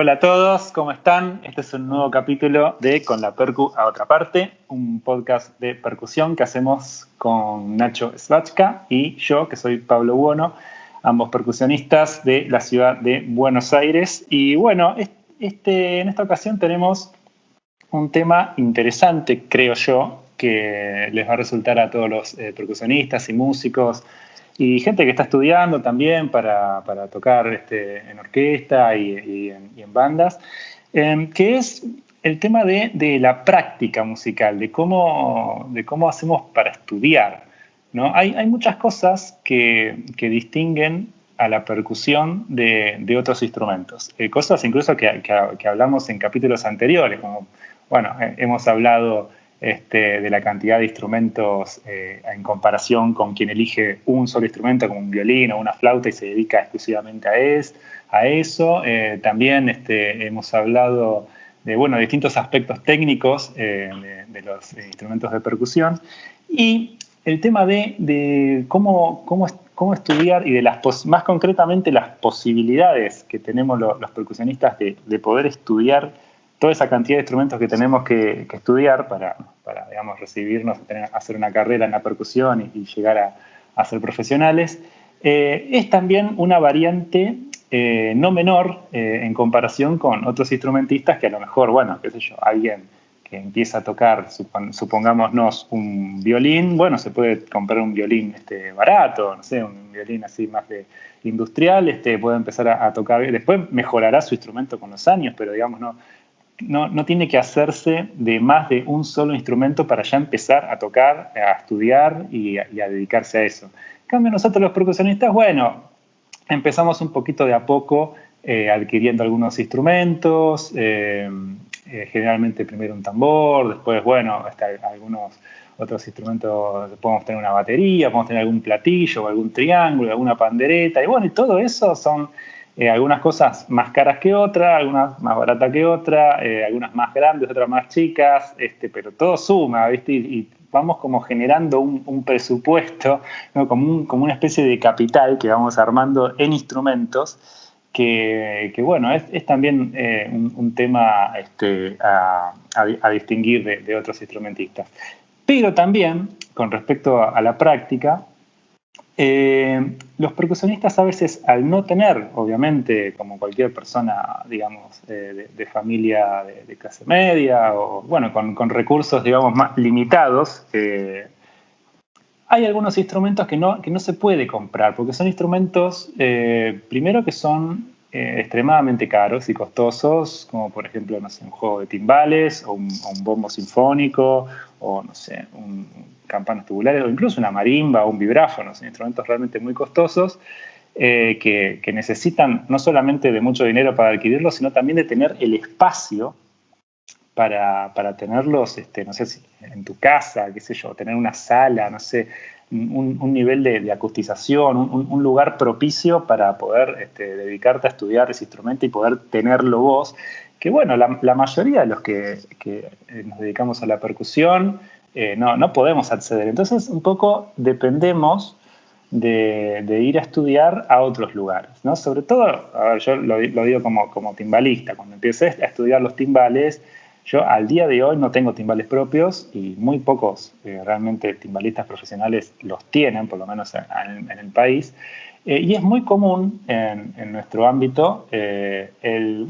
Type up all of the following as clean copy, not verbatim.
Hola a todos, ¿cómo están? Este es un nuevo capítulo de Con la Percu a otra parte, un podcast de percusión que hacemos con Nacho Svachka y yo, que soy Pablo Buono, ambos percusionistas de la ciudad de Buenos Aires. Y bueno, en esta ocasión tenemos un tema interesante, creo yo, que les va a resultar a todos los percusionistas y músicos y gente que está estudiando también para tocar en orquesta y en bandas, que es el tema de la práctica musical, de cómo hacemos para estudiar, ¿no? Hay muchas cosas que distinguen a la percusión de otros instrumentos, cosas incluso que hablamos en capítulos anteriores, como, bueno, hemos hablado de la cantidad de instrumentos en comparación con quien elige un solo instrumento como un violín o una flauta y se dedica exclusivamente a eso. También hemos hablado de distintos aspectos técnicos de los instrumentos de percusión y el tema de cómo estudiar y de más concretamente las posibilidades que tenemos los percusionistas de poder estudiar toda esa cantidad de instrumentos que tenemos que estudiar para digamos, recibirnos, hacer una carrera en la percusión y llegar a ser profesionales, es también una variante no menor en comparación con otros instrumentistas que a lo mejor, qué sé yo, alguien que empieza a tocar, supongámonos, un violín, se puede comprar un violín barato, no sé, un violín así más de industrial, puede empezar a tocar, después mejorará su instrumento con los años, pero digamos, no tiene que hacerse de más de un solo instrumento para ya empezar a tocar, a estudiar y a dedicarse a eso. En cambio, nosotros los percusionistas, empezamos un poquito de a poco adquiriendo algunos instrumentos, generalmente primero un tambor, después, hasta algunos otros instrumentos, podemos tener una batería, podemos tener algún platillo, algún triángulo, alguna pandereta, y todo eso son algunas cosas más caras que otras, algunas más baratas que otras, algunas más grandes, otras más chicas, pero todo suma, ¿viste? Y vamos como generando un presupuesto, ¿no? como una especie de capital que vamos armando en instrumentos, que es también un tema a distinguir de otros instrumentistas. Pero también, con respecto a la práctica, los percusionistas a veces, al no tener, obviamente, como cualquier persona, digamos, de familia de clase media o, con recursos, digamos, más limitados, hay algunos instrumentos que no se puede comprar, porque son instrumentos, primero que son extremadamente caros y costosos, como por ejemplo, no sé, un juego de timbales o un bombo sinfónico o, no sé, campanas tubulares o incluso una marimba o un vibráfono. Son instrumentos realmente muy costosos que necesitan no solamente de mucho dinero para adquirirlos, sino también de tener el espacio para tenerlos, no sé, si en tu casa, qué sé yo, tener una sala, no sé, un nivel de acustización, un lugar propicio para poder dedicarte a estudiar ese instrumento y poder tenerlo vos. Que la mayoría de los que nos dedicamos a la percusión no podemos acceder. Entonces, un poco dependemos de ir a estudiar a otros lugares, ¿no? Sobre todo, a ver, yo lo digo como timbalista. Cuando empecé a estudiar los timbales, yo al día de hoy no tengo timbales propios y muy pocos realmente timbalistas profesionales los tienen, por lo menos en el país. Y es muy común en nuestro ámbito el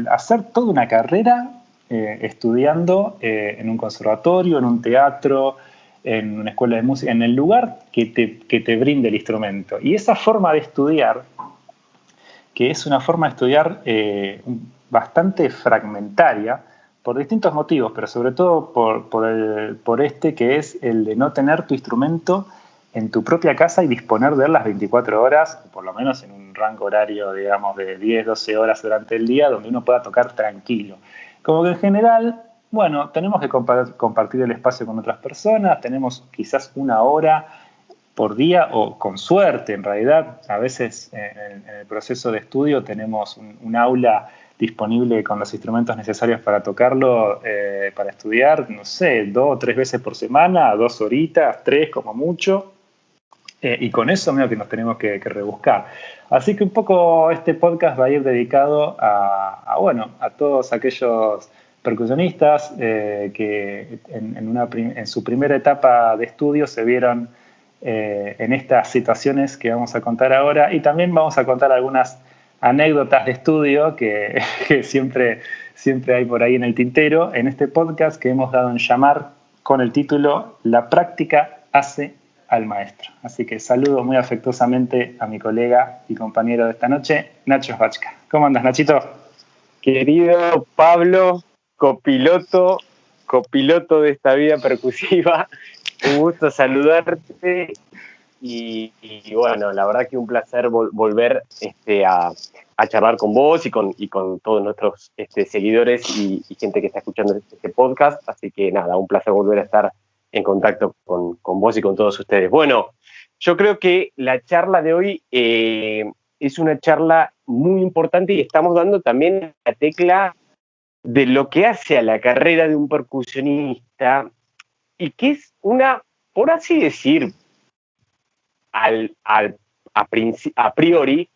hacer toda una carrera estudiando en un conservatorio, en un teatro, en una escuela de música, en el lugar que te brinde el instrumento. Y esa forma de estudiar, que es una forma de estudiar bastante fragmentaria, por distintos motivos, pero sobre todo por que es el de no tener tu instrumento en tu propia casa y disponer de él las 24 horas, por lo menos en un rango horario, digamos, de 10, 12 horas durante el día, donde uno pueda tocar tranquilo. Como que en general, tenemos que compartir el espacio con otras personas, tenemos quizás una hora por día o con suerte, en realidad, a veces en el proceso de estudio tenemos un aula disponible con los instrumentos necesarios para tocarlo, para estudiar, no sé, 2 o 3 veces por semana, 2 horitas, 3 como mucho. Y con eso medio que nos tenemos que rebuscar. Así que un poco este podcast va a ir dedicado a todos aquellos percusionistas que en su primera etapa de estudio se vieron en estas situaciones que vamos a contar ahora, y también vamos a contar algunas anécdotas de estudio que siempre hay por ahí en el tintero, en este podcast que hemos dado en llamar con el título La práctica hace al maestro. Así que saludo muy afectuosamente a mi colega y compañero de esta noche, Nacho Svachka. ¿Cómo andas, Nachito? Querido Pablo, copiloto de esta vida percusiva, un gusto saludarte y bueno, la verdad que un placer volver a charlar con vos y con todos nuestros seguidores y gente que está escuchando este podcast, así que nada, un placer volver a estar en contacto con vos y con todos ustedes. Bueno, yo creo que la charla de hoy es una charla muy importante y estamos dando también la tecla de lo que hace a la carrera de un percusionista y que es una, por así decir, a priori,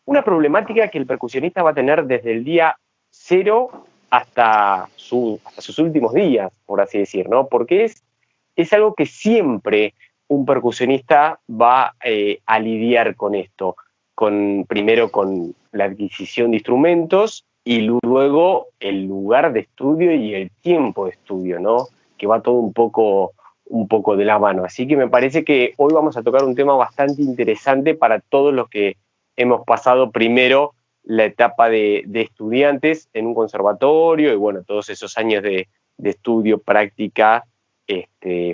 una problemática que el percusionista va a tener desde el día cero hasta sus últimos días, por así decir, ¿no? Porque es algo que siempre un percusionista va a lidiar con esto, primero con la adquisición de instrumentos y luego el lugar de estudio y el tiempo de estudio, ¿no? Que va todo un poco de la mano. Así que me parece que hoy vamos a tocar un tema bastante interesante para todos los que hemos pasado primero la etapa de estudiantes en un conservatorio y bueno, todos esos años de estudio, práctica,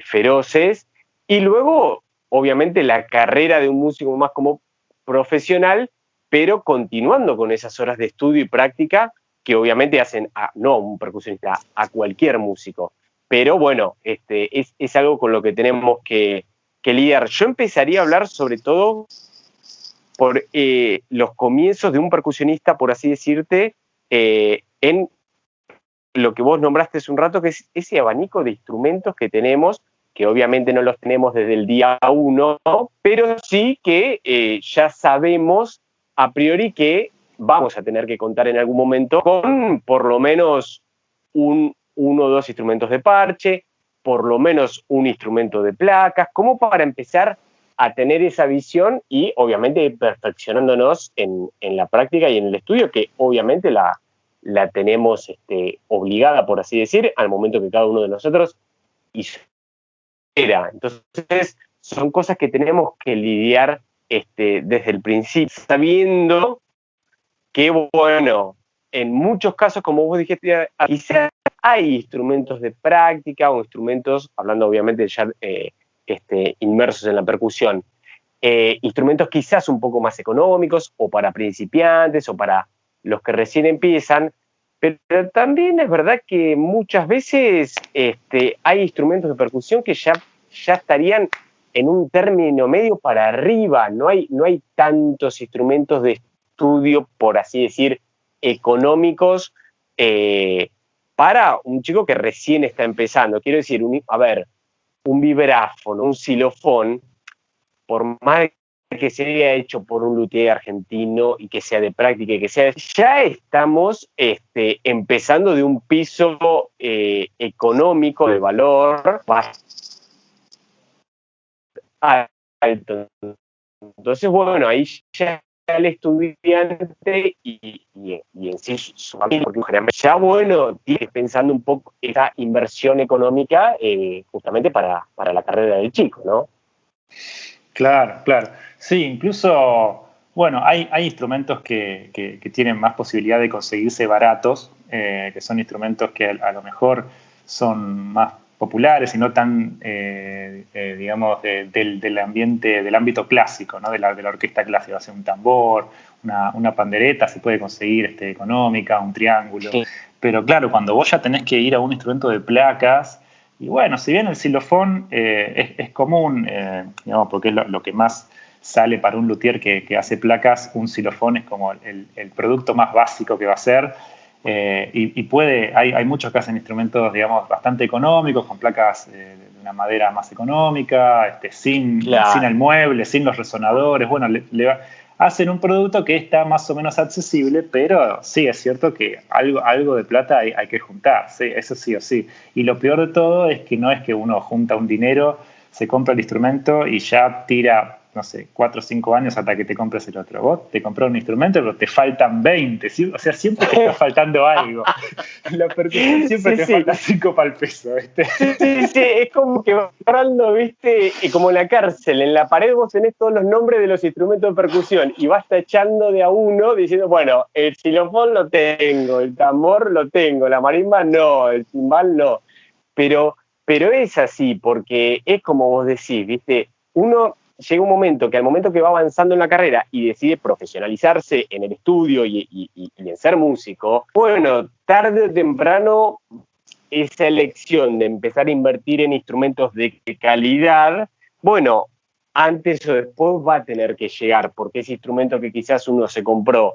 feroces, y luego obviamente la carrera de un músico más como profesional, pero continuando con esas horas de estudio y práctica que obviamente hacen no a un percusionista, a cualquier músico. Pero bueno, es algo con lo que tenemos que lidiar. Yo empezaría a hablar sobre todo por los comienzos de un percusionista, por así decirte, en lo que vos nombraste hace un rato, que es ese abanico de instrumentos que tenemos, que obviamente no los tenemos desde el día 1, pero sí que ya sabemos a priori que vamos a tener que contar en algún momento con por lo menos uno o dos instrumentos de parche, por lo menos un instrumento de placas, como para empezar a tener esa visión y obviamente perfeccionándonos en la práctica y en el estudio, que obviamente la tenemos obligada, por así decir, al momento que cada uno de nosotros hizo. Entonces, son cosas que tenemos que lidiar desde el principio, sabiendo que, bueno, en muchos casos, como vos dijiste, quizás hay instrumentos de práctica o instrumentos, hablando obviamente ya inmersos en la percusión, instrumentos quizás un poco más económicos o para principiantes o para los que recién empiezan, pero también es verdad que muchas veces hay instrumentos de percusión que ya estarían en un término medio para arriba, no hay tantos instrumentos de estudio, por así decir, económicos para un chico que recién está empezando. Quiero decir, un vibráfono, un xilofón, por más que se haya hecho por un luthier argentino y que sea de práctica y que sea, ya estamos empezando de un piso económico de valor alto. Entonces, bueno, ahí ya el estudiante y en sí su familia, porque ya, bueno, tienes pensando un poco esa inversión económica justamente para la carrera del chico, ¿no? Claro. Sí, incluso, bueno, hay instrumentos que tienen más posibilidad de conseguirse baratos, que son instrumentos que a lo mejor son más populares y no tan, digamos, del ámbito clásico, ¿no? de la orquesta clásica. O sea, un tambor, una pandereta se puede conseguir económica, un triángulo. Sí. Pero claro, cuando vos ya tenés que ir a un instrumento de placas, y bueno, si bien el xilofón es común, digamos, porque es lo que más sale para un luthier que hace placas, un xilofón es como el producto más básico que va a ser. Hay muchos que hacen instrumentos, digamos, bastante económicos, con placas de una madera más económica, sin el mueble, sin los resonadores. Bueno, hacen un producto que está más o menos accesible, pero sí, es cierto que algo de plata hay que juntar, sí, eso sí o sí. Y lo peor de todo es que no es que uno junta un dinero, se compra el instrumento y ya tira, no sé, 4 o 5 años hasta que te compres el otro. Vos te compras un instrumento, pero te faltan 20, ¿sí? O sea, siempre te está faltando algo. La percusión siempre te falta 5 para el peso, ¿viste? Sí, es como que va agarrando, ¿viste? Como en la cárcel, en la pared vos tenés todos los nombres de los instrumentos de percusión y vas tachando de a uno diciendo, bueno, el xilofón lo tengo, el tambor lo tengo, la marimba no, el timbal no. Pero es así, porque es como vos decís, ¿viste? Uno llega un momento que al momento que va avanzando en la carrera y decide profesionalizarse en el estudio y en ser músico, bueno, tarde o temprano esa elección de empezar a invertir en instrumentos de calidad, bueno, antes o después va a tener que llegar, porque ese instrumento que quizás uno se compró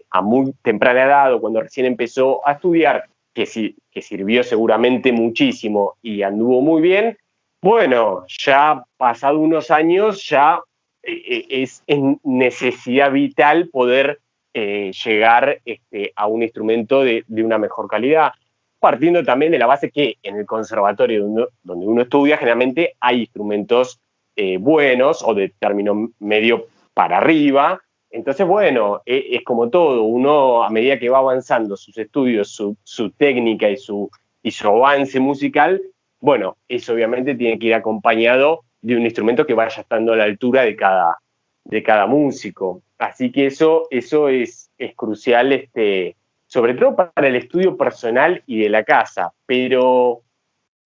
a muy temprana edad o cuando recién empezó a estudiar, que sirvió seguramente muchísimo y anduvo muy bien, bueno, ya pasado unos años ya es necesidad vital poder llegar a un instrumento de una mejor calidad, partiendo también de la base que en el conservatorio donde uno estudia generalmente hay instrumentos buenos o de término medio para arriba. Entonces, bueno, es como todo, uno a medida que va avanzando sus estudios, su técnica y su avance musical, bueno, eso obviamente tiene que ir acompañado de un instrumento que vaya estando a la altura de cada músico. Así que eso es crucial, sobre todo para el estudio personal y de la casa. Pero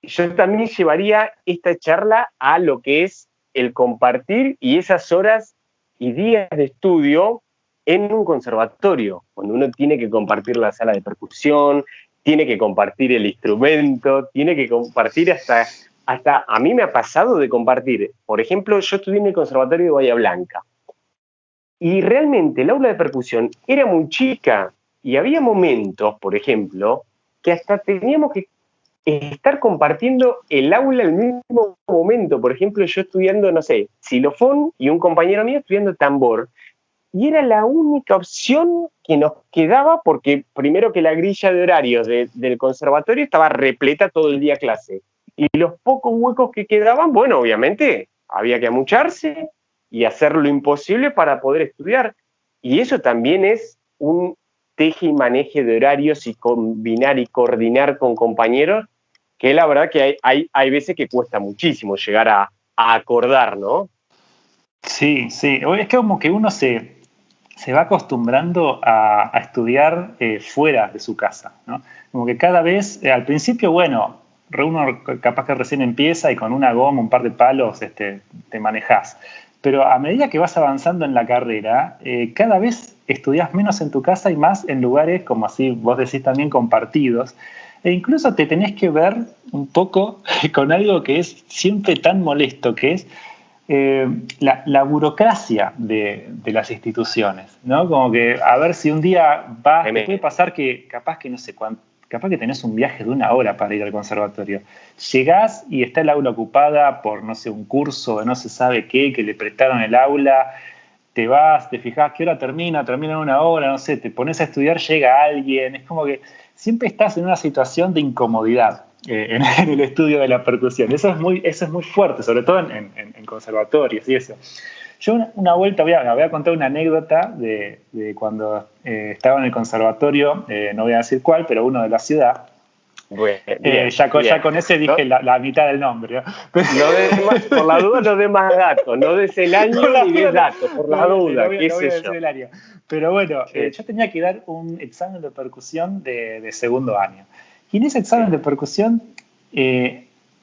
yo también llevaría esta charla a lo que es el compartir y esas horas y días de estudio en un conservatorio, cuando uno tiene que compartir la sala de percusión, tiene que compartir el instrumento, tiene que compartir hasta a mí me ha pasado de compartir. Por ejemplo, yo estudié en el Conservatorio de Bahía Blanca y realmente el aula de percusión era muy chica y había momentos, por ejemplo, que hasta teníamos que estar compartiendo el aula al mismo momento. Por ejemplo, yo estudiando, no sé, xilofón y un compañero mío estudiando tambor. Y era la única opción que nos quedaba porque primero que la grilla de horarios del conservatorio estaba repleta todo el día clase. Y los pocos huecos que quedaban, bueno, obviamente había que amucharse y hacer lo imposible para poder estudiar. Y eso también es un teje y maneje de horarios y combinar y coordinar con compañeros, que la verdad que hay veces que cuesta muchísimo llegar a acordar, ¿no? Sí, es que como que uno se va acostumbrando a estudiar fuera de su casa, ¿no? Como que cada vez, al principio, bueno, uno capaz que recién empieza y con una goma, un par de palos, te manejás. Pero a medida que vas avanzando en la carrera, cada vez estudias menos en tu casa y más en lugares, como así vos decís también, compartidos. E incluso te tenés que ver un poco con algo que es siempre tan molesto, que es la burocracia de las instituciones, ¿no? Como que a ver si un día te puede pasar que capaz que no sé cuánto, capaz que tenés un viaje de 1 hora para ir al conservatorio. Llegás y está el aula ocupada por, no sé, un curso de no se sabe qué, que le prestaron el aula, te vas, te fijás qué hora termina en 1 hora, no sé, te pones a estudiar, llega alguien, es como que siempre estás en una situación de incomodidad. En el estudio de la percusión. Eso es muy fuerte, sobre todo en conservatorios y eso. Yo una vuelta voy a contar una anécdota de cuando estaba en el conservatorio, no voy a decir cuál, pero uno de la ciudad. Bueno, ya con ese dije la mitad del nombre, ¿no? Por la duda no dé más datos, no des el año ni des datos, por la duda, qué sé yo. Pero bueno, yo tenía que dar un examen de percusión de segundo año. Y en ese examen de percusión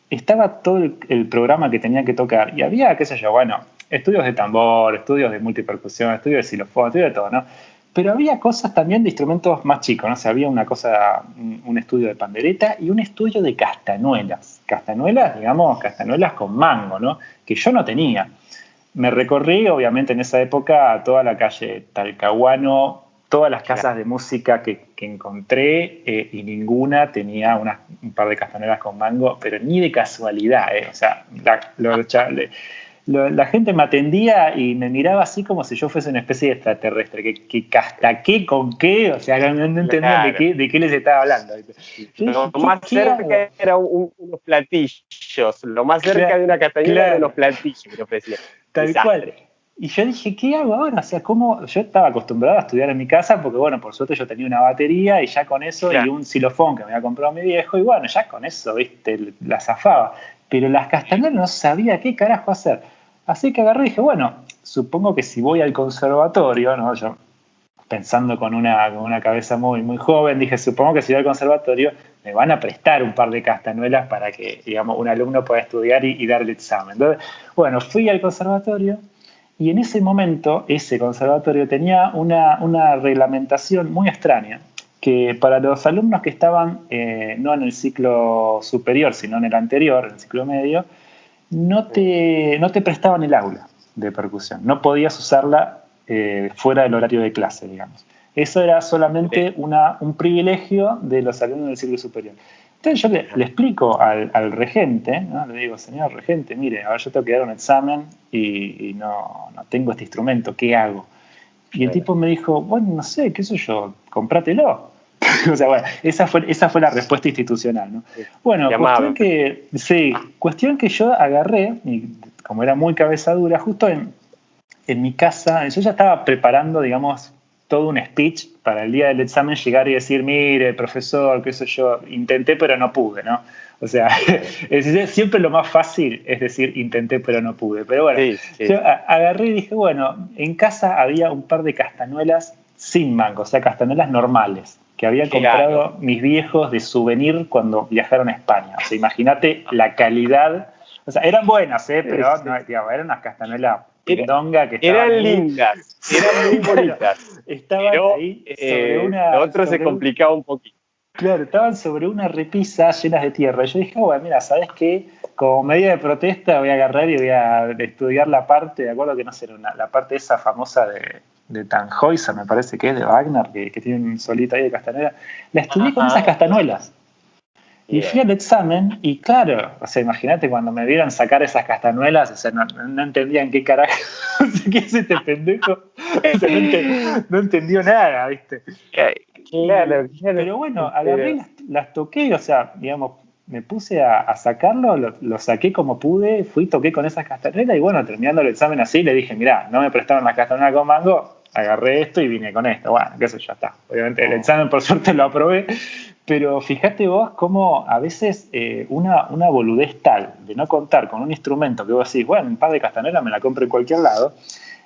estaba todo el programa que tenía que tocar. Y había, qué sé yo, bueno, estudios de tambor, estudios de multipercusión, estudios de xilofón, estudios de todo, ¿no? Pero había cosas también de instrumentos más chicos, ¿no? O sea, había un estudio de pandereta y un estudio de castañuelas. Castañuelas, digamos, castañuelas con mango, ¿no? Que yo no tenía. Me recorrí, obviamente, en esa época toda la calle Talcahuano, todas las casas de música que encontré y ninguna tenía un par de castañuelas con mango, pero ni de casualidad, o sea, la gente me atendía y me miraba así como si yo fuese una especie de extraterrestre, que hasta qué, con qué, o sea, no entendían de qué les estaba hablando. Lo más cerca era unos platillos, lo más cerca de una castañuela era unos platillos que ofrecían. Tal cual. Y yo dije, ¿qué hago ahora? O sea, ¿cómo? Yo estaba acostumbrado a estudiar en mi casa porque, bueno, por suerte yo tenía una batería y ya con eso y un xilofón que me había comprado mi viejo y, bueno, ya con eso, viste, la zafaba. Pero las castañuelas no sabía qué carajo hacer. Así que agarré y dije, bueno, supongo que si voy al conservatorio, ¿no? Yo pensando con una cabeza muy, muy joven, dije, supongo que si voy al conservatorio me van a prestar un par de castañuelas para que, digamos, un alumno pueda estudiar y dar el examen. Entonces, bueno, fui al conservatorio y en ese momento ese conservatorio tenía una reglamentación muy extraña, que para los alumnos que estaban no en el ciclo superior, sino en el anterior, en el ciclo medio, no te prestaban el aula de percusión, no podías usarla fuera del horario de clase, digamos. Eso era solamente un privilegio de los alumnos del ciclo superior. Entonces yo le explico al regente, ¿no? Le digo, señor regente, mire, ahora yo tengo que dar un examen y no tengo este instrumento, ¿qué hago? Y el tipo me dijo, bueno, no sé, qué sé yo, cómpratelo. O sea, bueno, esa fue la respuesta institucional, ¿no? Bueno, cuestión que yo agarré, y como era muy cabeza dura, justo en mi casa, yo ya estaba preparando, digamos, todo un speech para el día del examen, llegar y decir, mire, profesor, qué sé yo, intenté pero no pude, ¿no? O sea, siempre lo más fácil es decir, intenté pero no pude. Pero bueno, yo agarré y dije, bueno, en casa había un par de castañuelas sin mango, o sea, castañuelas normales, que habían comprado mis viejos de souvenir cuando viajaron a España. O sea, imagínate la calidad. O sea, eran buenas, pero no, digamos, eran unas castañuelas pindonga que eran lindas, eran muy bonitas. Estaban ahí sobre una... Lo otro se complicaba un poquito. Claro, estaban sobre una repisa llenas de tierra. Y yo dije, bueno, mira, ¿sabes qué? Como medida de protesta voy a agarrar y voy a estudiar la parte, de acuerdo que no sé, la parte esa famosa de Tannhäuser, me parece que es de Wagner, que tiene un solito ahí de castañuela. La estudié con esas castañuelas. Y fui al examen y claro, o sea, imagínate cuando me vieron sacar esas castañuelas, o sea, no entendían qué carajo, qué es este pendejo, o sea, no entendió nada, ¿viste? Claro. Pero bueno, agarré las toqué, o sea, digamos, me puse a sacarlo, lo saqué como pude, toqué con esas castañuelas y bueno, terminando el examen así, le dije, mirá, no me prestaron las castañuelas con mango, agarré esto y vine con esto. Bueno, qué sé yo, está. Obviamente el examen por suerte lo aprobé, pero fíjate vos cómo a veces una boludez tal de no contar con un instrumento que vos decís, bueno, un par de castañuelas me la compro en cualquier lado,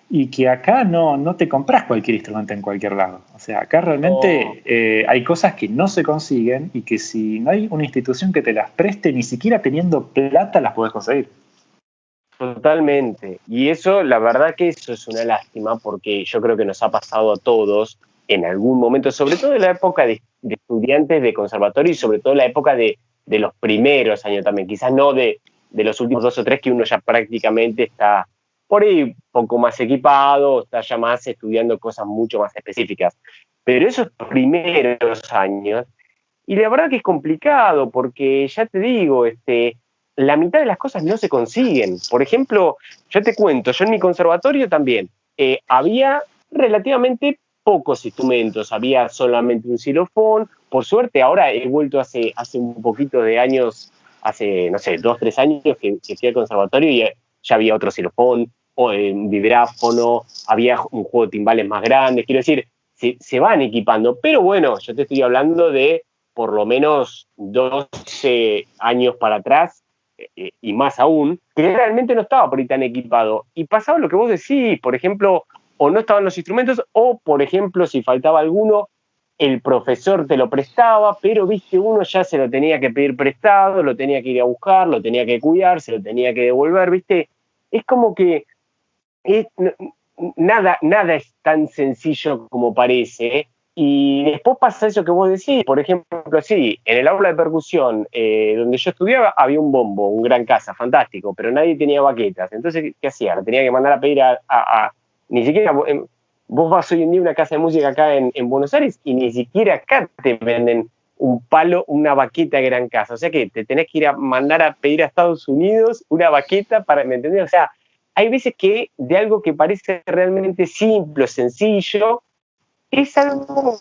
y que acá no te compras cualquier instrumento en cualquier lado. O sea, acá realmente hay cosas que no se consiguen y que si no hay una institución que te las preste, ni siquiera teniendo plata las podés conseguir. Totalmente. Y eso, la verdad que eso es una lástima porque yo creo que nos ha pasado a todos en algún momento, sobre todo en la época de estudiantes de conservatorio y sobre todo en la época de los primeros años también, quizás no de los últimos 2 o 3 que uno ya prácticamente está por ahí un poco más equipado, está ya más estudiando cosas mucho más específicas. Pero esos primeros años, y la verdad que es complicado porque ya te digo, la mitad de las cosas no se consiguen. Por ejemplo, yo te cuento, yo en mi conservatorio también había relativamente pocos instrumentos, había solamente un xilofón. Por suerte, ahora he vuelto hace un poquito de años, hace, no sé, 2, 3 años que fui al conservatorio y ya había otro xilofón, o un vibráfono, había un juego de timbales más grandes. Quiero decir, se van equipando, pero bueno, yo te estoy hablando de por lo menos 12 años para atrás, y más aún, que realmente no estaba por ahí tan equipado. Y pasaba lo que vos decís, por ejemplo, o no estaban los instrumentos, o por ejemplo, si faltaba alguno, el profesor te lo prestaba, pero viste, uno ya se lo tenía que pedir prestado, lo tenía que ir a buscar, lo tenía que cuidar, se lo tenía que devolver, viste. Es como que nada es tan sencillo como parece. Y después pasa eso que vos decís, por ejemplo, sí, en el aula de percusión donde yo estudiaba había un bombo, un gran casa, fantástico, pero nadie tenía baquetas. Entonces, ¿qué hacía? Lo tenía que mandar a pedir ni siquiera vos vas hoy en día a una casa de música acá en Buenos Aires y ni siquiera acá te venden un palo, una baqueta de gran casa. O sea que te tenés que ir a mandar a pedir a Estados Unidos una baqueta para, ¿me entendés? O sea, hay veces que de algo que parece realmente simple, sencillo, es algo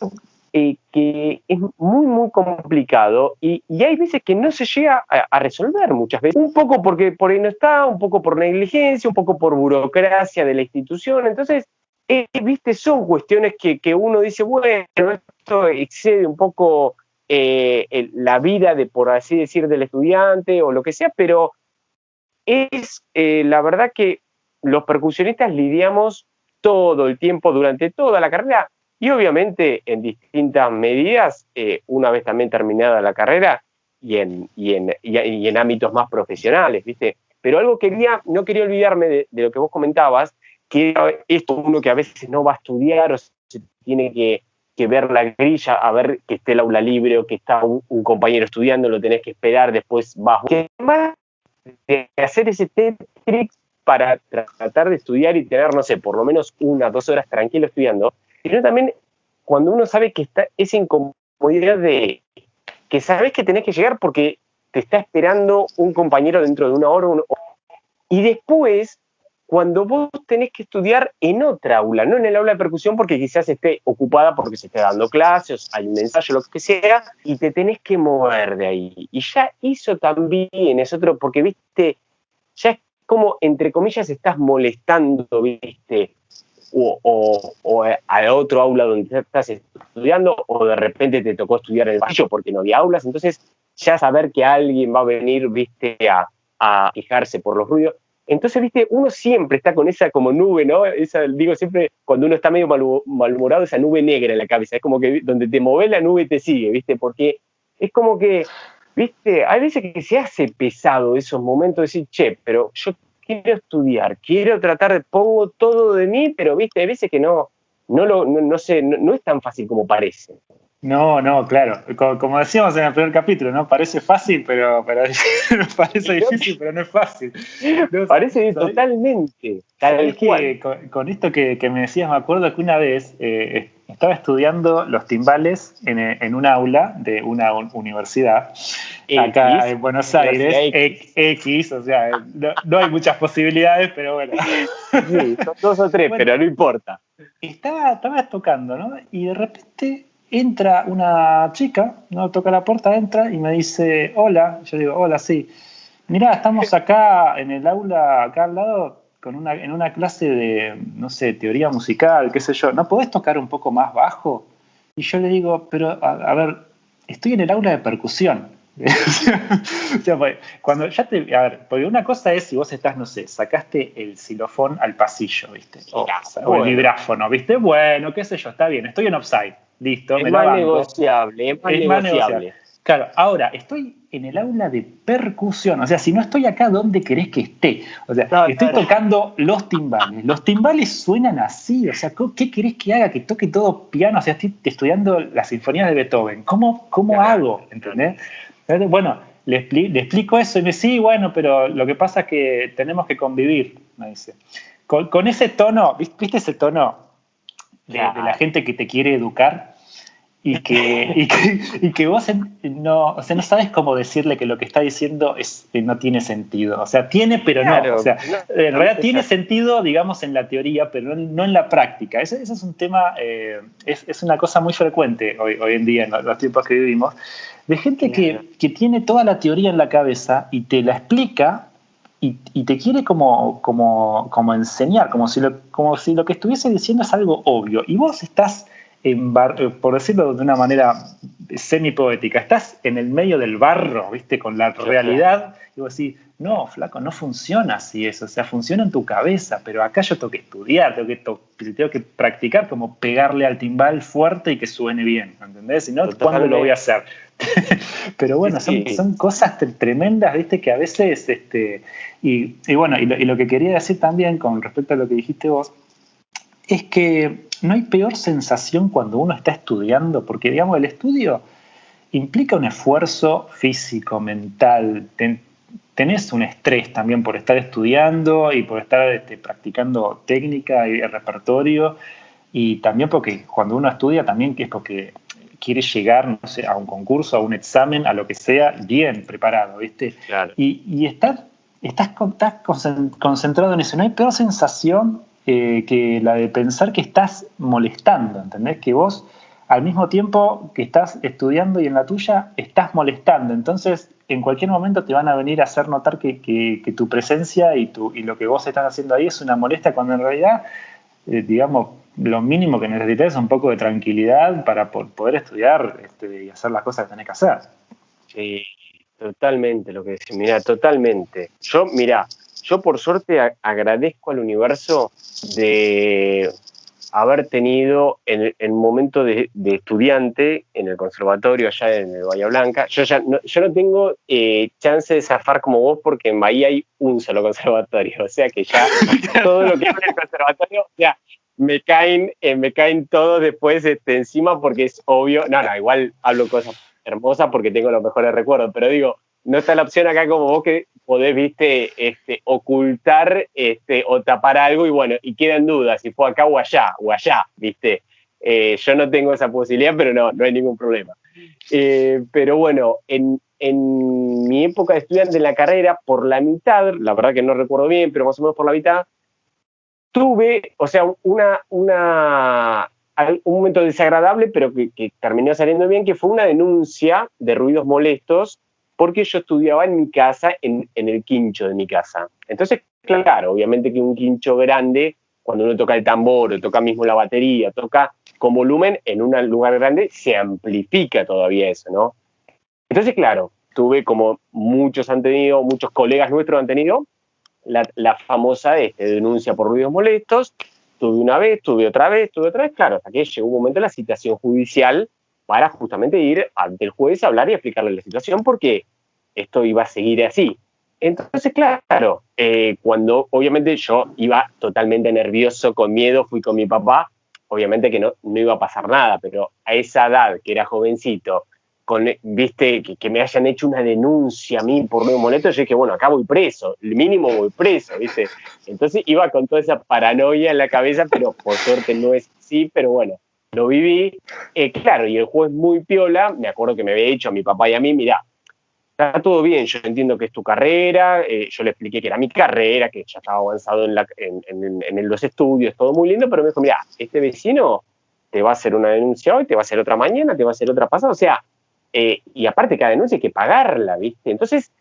que es muy, muy complicado y hay veces que no se llega a resolver muchas veces. Un poco porque por ahí no está, un poco por negligencia, un poco por burocracia de la institución. Entonces, viste, son cuestiones que uno dice, bueno, esto excede un poco la vida de, por así decir, del estudiante o lo que sea, pero es la verdad que los percusionistas lidiamos todo el tiempo, durante toda la carrera, y obviamente en distintas medidas, una vez también terminada la carrera y en ámbitos más profesionales, ¿viste? Pero algo no quería olvidarme de lo que vos comentabas, que esto uno que a veces no va a estudiar o se tiene que ver la grilla, a ver que esté el aula libre o que está un compañero estudiando, lo tenés que esperar, después vas. Que además de hacer ese Tetris para tratar de estudiar y tener, no sé, por lo menos 1 o 2 horas tranquilo estudiando, sino también cuando uno sabe que está esa incomodidad de que sabes que tenés que llegar porque te está esperando un compañero dentro de 1 hora, y después cuando vos tenés que estudiar en otra aula, no en el aula de percusión porque quizás esté ocupada porque se esté dando clases, hay un ensayo, lo que sea, y te tenés que mover de ahí. Y ya eso también es otro, porque, viste, ya es como, entre comillas, estás molestando, viste, o a otro aula donde estás estudiando, o de repente te tocó estudiar en el pasillo porque no había aulas, entonces ya saber que alguien va a venir, viste, a quejarse por los ruidos. Entonces, viste, uno siempre está con esa como nube, ¿no? Esa, digo siempre, cuando uno está medio malhumorado, esa nube negra en la cabeza. Es como que donde te mueve la nube te sigue, ¿viste? Porque es como que, viste, hay veces que se hace pesado esos momentos de decir, che, pero yo quiero estudiar, quiero tratar pongo todo de mí, pero, viste, hay veces que no sé, no es tan fácil como parece. No, no, claro. Como decíamos en el primer capítulo, ¿no? Parece fácil, pero parece difícil, pero no es fácil. No, Parece totalmente, tal cual. Con esto que me decías, me acuerdo que una vez estaba estudiando los timbales en un aula de una universidad acá en Buenos Aires, X, o sea, no hay muchas posibilidades, pero bueno. Sí, son 2 o 3, bueno, pero no importa. Estaba tocando, ¿no? Y de repente entra una chica, ¿no? Toca la puerta, entra y me dice, hola. Yo digo, hola, sí. Mirá, estamos acá en el aula, acá al lado, en una clase de, no sé, teoría musical, qué sé yo. ¿No podés tocar un poco más bajo? Y yo le digo, pero, a ver, estoy en el aula de percusión. O sea, pues, cuando ya a ver, porque una cosa es si vos estás, no sé, sacaste el xilofón al pasillo, ¿viste? O el vibráfono, ¿viste? Bueno, qué sé yo, está bien, estoy en offside, listo, es más negociable, es más negociable. Claro, ahora, estoy en el aula de percusión, o sea, si no estoy acá, ¿dónde querés que esté? O sea, estoy tocando los timbales suenan así, o sea, ¿qué querés que haga? Que toque todo piano, o sea, estoy estudiando las sinfonías de Beethoven, ¿cómo hago? ¿Entendés? Bueno, le explico eso y me dice, sí, bueno, pero lo que pasa es que tenemos que convivir, me dice. Con ese tono, ¿viste ese tono de la gente que te quiere educar? Y que vos no sabes cómo decirle que lo que está diciendo no tiene sentido. O sea, tiene, pero claro, no. O sea, en realidad tiene sentido, digamos, en la teoría, pero no en la práctica. Ese es un tema, es una cosa muy frecuente hoy en día, en los tiempos que vivimos, de gente que tiene toda la teoría en la cabeza y te la explica y te quiere como enseñar, como si lo que estuviese diciendo es algo obvio. Y vos estás por decirlo de una manera semi-poética, estás en el medio del barro, ¿viste? Con la realidad, y vos decís, no, flaco, no funciona así eso, o sea, funciona en tu cabeza, pero acá yo tengo que estudiar, tengo que practicar como pegarle al timbal fuerte y que suene bien, ¿entendés? Si no, ¿cuándo lo voy a hacer? Pero bueno, son cosas tremendas, ¿viste? Que a veces, y bueno, y lo que quería decir también con respecto a lo que dijiste vos, es que no hay peor sensación cuando uno está estudiando, porque, digamos, el estudio implica un esfuerzo físico, mental, tenés un estrés también por estar estudiando y por estar practicando técnica y repertorio, y también porque cuando uno estudia también que es porque quiere llegar, no sé, a un concurso, a un examen, a lo que sea, bien preparado, ¿viste? Claro. Y estás concentrado en eso. No hay peor sensación que la de pensar que estás molestando, ¿entendés? Que vos, al mismo tiempo que estás estudiando y en la tuya, estás molestando. Entonces, en cualquier momento te van a venir a hacer notar que tu presencia y lo que vos estás haciendo ahí es una molestia, cuando en realidad, digamos, lo mínimo que necesitas es un poco de tranquilidad para poder estudiar y hacer las cosas que tenés que hacer. Sí, totalmente lo que decís, totalmente. Yo por suerte agradezco al universo de haber tenido en el momento de estudiante en el conservatorio allá en el Bahía Blanca. Yo no tengo chance de zafar como vos porque en Bahía hay un solo conservatorio, o sea que ya todo lo que habla el conservatorio, ya me caen todos después encima porque es obvio. No, igual hablo cosas hermosas porque tengo los mejores recuerdos, pero digo, no está la opción acá como vos que podés, viste, ocultar o tapar algo y bueno, y queda en duda si fue acá o allá, viste. Yo no tengo esa posibilidad, pero no hay ningún problema. Pero bueno, en mi época de estudiante en la carrera, por la mitad, la verdad que no recuerdo bien, pero más o menos por la mitad, tuve, o sea, un momento desagradable, pero que terminó saliendo bien, que fue una denuncia de ruidos molestos, porque yo estudiaba en mi casa, en el quincho de mi casa. Entonces, claro, obviamente que un quincho grande, cuando uno toca el tambor, o toca mismo la batería, toca con volumen en un lugar grande, se amplifica todavía eso, ¿no? Entonces, claro, tuve como muchos colegas nuestros han tenido, la famosa denuncia por ruidos molestos. Tuve una vez, tuve otra vez, claro, hasta que llegó un momento de la citación judicial para justamente ir ante el juez a hablar y explicarle la situación porque esto iba a seguir así. Entonces, claro, cuando obviamente yo iba totalmente nervioso, con miedo, fui con mi papá, obviamente que no iba a pasar nada, pero a esa edad, que era jovencito, viste, que me hayan hecho una denuncia a mí por ruido molesto, yo dije, bueno, acá voy preso, el mínimo voy preso, viste. Entonces iba con toda esa paranoia en la cabeza, pero por suerte no es así, pero bueno, lo viví. Claro, y el juez muy piola, me acuerdo que me había dicho a mi papá y a mí, mirá, está todo bien, yo entiendo que es tu carrera, yo le expliqué que era mi carrera, que ya estaba avanzado en los estudios, todo muy lindo, pero me dijo, mirá, este vecino te va a hacer una denuncia hoy, te va a hacer otra mañana, te va a hacer otra pasada, o sea, y aparte cada denuncia hay que pagarla, ¿viste? Entonces,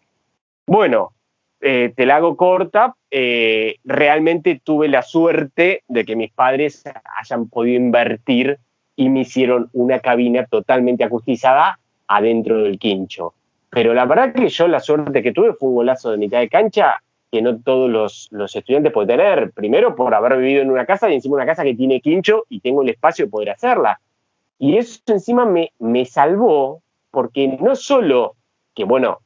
bueno, te la hago corta, realmente tuve la suerte de que mis padres hayan podido invertir y me hicieron una cabina totalmente acustizada adentro del quincho. Pero la verdad que yo la suerte que tuve fue un golazo de mitad de cancha que no todos los estudiantes pueden tener. Primero por haber vivido en una casa y encima una casa que tiene quincho y tengo el espacio de poder hacerla. Y eso encima me salvó porque no solo que, bueno,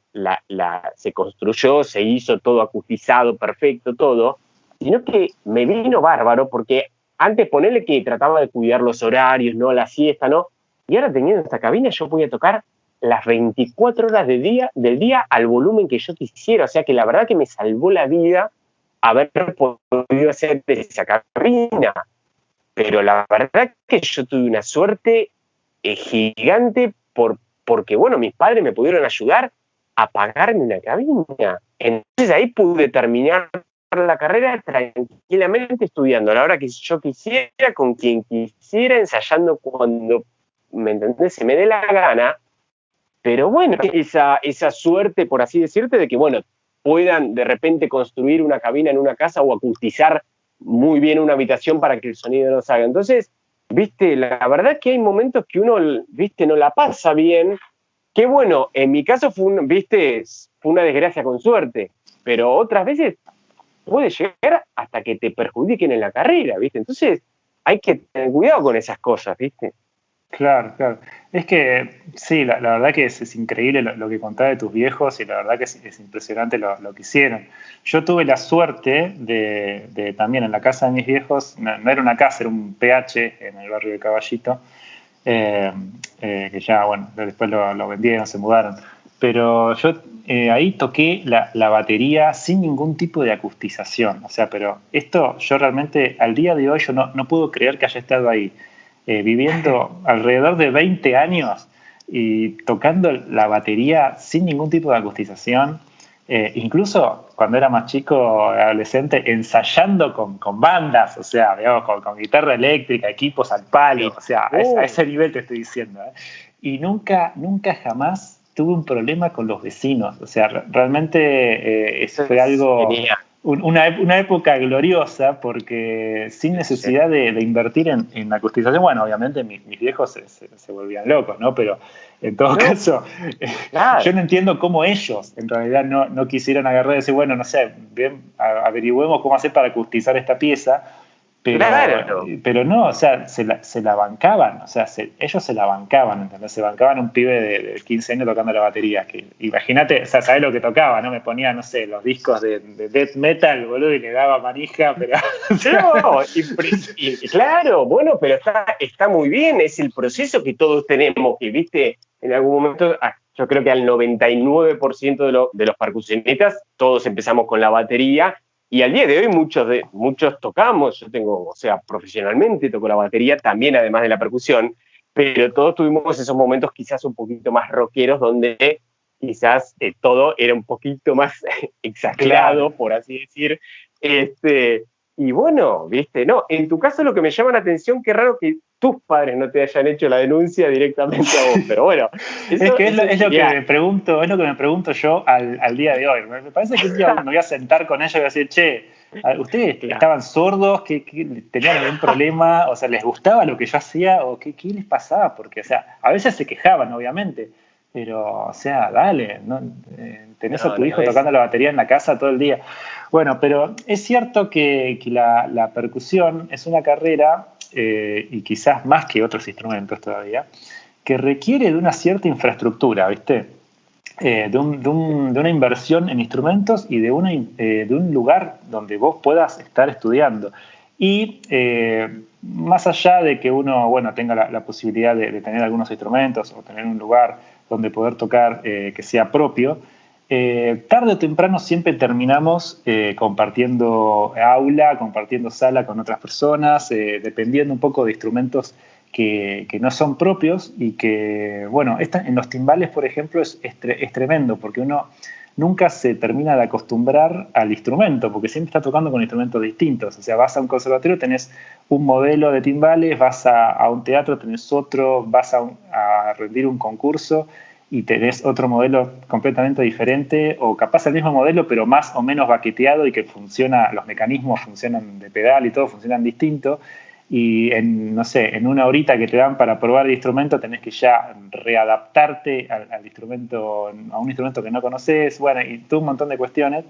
se construyó, se hizo todo acustizado, perfecto, todo, sino que me vino bárbaro porque antes ponerle que trataba de cuidar los horarios, no la siesta, ¿no? Y ahora teniendo esta cabina yo podía tocar las 24 horas del día al volumen que yo quisiera. O sea que la verdad que me salvó la vida haber podido hacer esa cabina. Pero la verdad que yo tuve una suerte gigante porque, bueno, mis padres me pudieron ayudar a pagarme una cabina. Entonces ahí pude terminar la carrera tranquilamente estudiando a la hora que yo quisiera, con quien quisiera, ensayando cuando, ¿me entendés?, se me dé la gana. Pero bueno, esa suerte, por así decirte, de que, bueno, puedan de repente construir una cabina en una casa o acustizar muy bien una habitación para que el sonido no salga. Entonces, viste, la verdad que hay momentos que uno, viste, no la pasa bien. Que bueno, en mi caso fue una desgracia con suerte, pero otras veces puede llegar hasta que te perjudiquen en la carrera, viste. Entonces, hay que tener cuidado con esas cosas, viste. Claro, claro. Es que sí, la verdad que es increíble lo que contás de tus viejos y la verdad que es impresionante lo que hicieron. Yo tuve la suerte de también en la casa de mis viejos, no era una casa, era un PH en el barrio de Caballito, que ya, bueno, después lo vendieron, se mudaron. pero yo ahí toqué la batería sin ningún tipo de acustización. O sea, pero esto yo realmente al día de hoy yo no puedo creer que haya estado ahí viviendo alrededor de 20 años y tocando la batería sin ningún tipo de acustización. Incluso cuando era más chico, adolescente, ensayando con bandas, o sea, digamos, con guitarra eléctrica, equipos al palo, o sea, a ese nivel te estoy diciendo. Y nunca jamás tuve un problema con los vecinos, o sea, realmente eso fue algo, una época gloriosa, porque sin necesidad de invertir en acustización, bueno, obviamente mis viejos se volvían locos, ¿no? Pero en todo caso, claro, yo no entiendo cómo ellos en realidad no quisieron agarrar y decir, bueno, no sé, bien, averigüemos cómo hacer para acustizar esta pieza, pero no, o sea, se la bancaban, o sea, ellos se la bancaban, ¿entendés? Se bancaban un pibe de 15 años tocando la batería, que imagínate, o sea, sabés lo que tocaba, ¿no? Me ponía, no sé, los discos de death metal, boludo, y le daba manija, pero... No, claro, bueno, pero está muy bien, es el proceso que todos tenemos, que, viste, en algún momento, yo creo que al 99% de los percusionistas, todos empezamos con la batería, y al día de hoy muchos tocamos, yo tengo, o sea, profesionalmente toco la batería, también además de la percusión, pero todos tuvimos esos momentos quizás un poquito más rockeros, donde quizás todo era un poquito más exagerado, claro, por así decir. Y bueno, viste, no, en tu caso lo que me llama la atención, qué raro que tus padres no te hayan hecho la denuncia directamente a vos, pero bueno. Es que es lo que me pregunto yo al día de hoy. Me parece que un día me voy a sentar con ellos y voy a decir, che, ¿ustedes estaban sordos? ¿Que tenían algún problema? O sea, ¿les gustaba lo que yo hacía? ¿O qué les pasaba? Porque, o sea, a veces se quejaban, obviamente, pero, o sea, dale, ¿no? Tenés a tu hijo tocando la batería en la casa todo el día. Bueno, pero es cierto que la percusión es una carrera, y quizás más que otros instrumentos todavía, que requiere de una cierta infraestructura, ¿viste? De una inversión en instrumentos y de un lugar donde vos puedas estar estudiando. Y más allá de que uno, bueno, tenga la posibilidad de tener algunos instrumentos o tener un lugar donde poder tocar que sea propio, tarde o temprano siempre terminamos compartiendo aula, compartiendo sala con otras personas, dependiendo un poco de instrumentos que no son propios y que, bueno, en los timbales, por ejemplo, es tremendo porque uno nunca se termina de acostumbrar al instrumento porque siempre está tocando con instrumentos distintos. O sea, vas a un conservatorio, tenés un modelo de timbales, vas a un teatro, tenés otro, vas a rendir un concurso y tenés otro modelo completamente diferente o capaz el mismo modelo pero más o menos baqueteado y que funciona, los mecanismos funcionan de pedal y todo funcionan distinto. Y no sé, en una horita que te dan para probar el instrumento tenés que ya readaptarte al instrumento, a un instrumento que no conoces, bueno, y todo un montón de cuestiones